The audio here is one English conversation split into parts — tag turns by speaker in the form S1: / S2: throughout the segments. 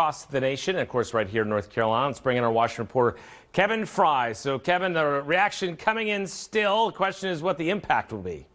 S1: Across the nation, and of course, right here in North Carolina. Let's bring in our Washington reporter, Kevin Fry. So, Kevin, the reaction coming in still. The question is what the impact will be.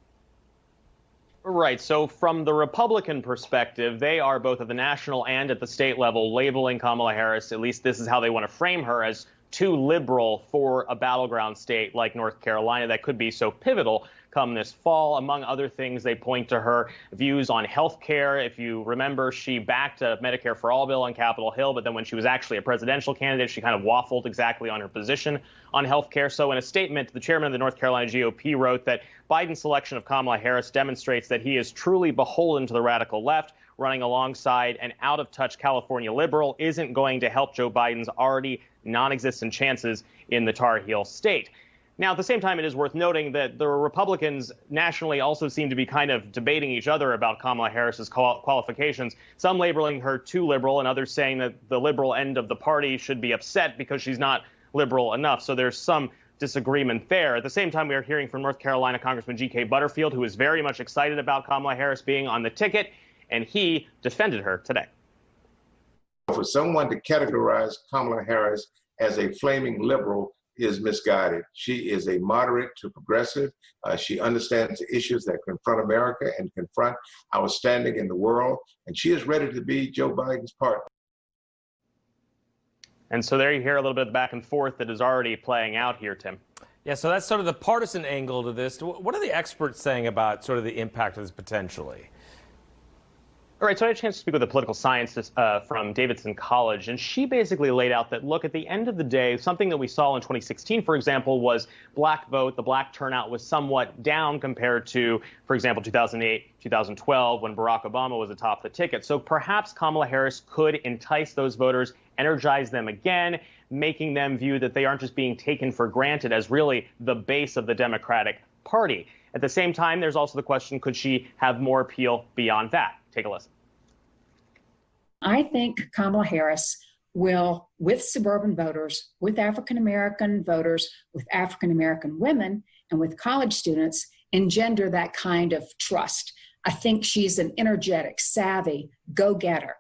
S2: Right. So from the Republican perspective, they are both at the national and at the state level labeling Kamala Harris, at least this is how they want to frame her, as too liberal for a battleground state like North Carolina that could be so pivotal come this fall. Among other things, they point to her views on health care. If you remember, she backed a Medicare for All bill on Capitol Hill, but then when she was actually a presidential candidate, she kind of waffled exactly on her position on health care. So in a statement, the chairman of the North Carolina GOP wrote that Biden's selection of Kamala Harris demonstrates that he is truly beholden to the radical left. Running alongside an out-of-touch California liberal isn't going to help Joe Biden's already non-existent chances in the Tar Heel state. Now, at the same time, it is worth noting that the Republicans nationally also seem to be kind of debating each other about Kamala Harris's qualifications, some labeling her too liberal and others saying that the liberal end of the party should be upset because she's not liberal enough. So there's some disagreement there. At the same time, we are hearing from North Carolina Congressman G.K. Butterfield, who is very much excited about Kamala Harris being on the ticket, and he defended her today.
S3: For someone to categorize Kamala Harris as a flaming liberal is misguided. She is a moderate to progressive. She understands the issues that confront America and confront our standing in the world, and she is ready to be Joe Biden's partner.
S2: And so there you hear a little bit of the back and forth that is already playing out here, Tim.
S1: Yeah, so that's sort of the partisan angle to this. What are the experts saying about sort of the impact of this potentially?
S2: All right, so I had a chance to speak with a political scientist from Davidson College, and she basically laid out that, look, at the end of the day, something that we saw in 2016, for example, was black vote. The black turnout was somewhat down compared to, for example, 2008, 2012, when Barack Obama was atop the ticket. So perhaps Kamala Harris could entice those voters, energize them again, making them view that they aren't just being taken for granted as really the base of the Democratic Party. At the same time, there's also the question, could she have more appeal beyond that? Take a listen.
S4: I think Kamala Harris will, with suburban voters, with African-American voters, with African-American women, and with college students, engender that kind of trust. I think she's an energetic, savvy go-getter.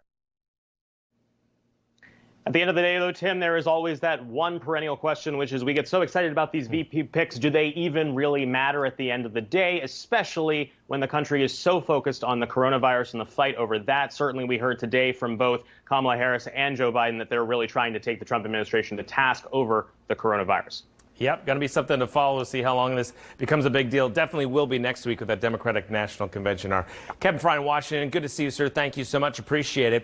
S2: At the end of the day, though, Tim, there is always that one perennial question, which is we get so excited about these VP picks. Do they even really matter at the end of the day, especially when the country is so focused on the coronavirus and the fight over that? Certainly, we heard today from both Kamala Harris and Joe Biden that they're really trying to take the Trump administration to task over the coronavirus.
S1: Yep, going to be something to follow to see how long this becomes a big deal. Definitely will be next week with that Democratic National Convention. Our Kevin Fry in Washington, good to see you, sir. Thank you so much. Appreciate it.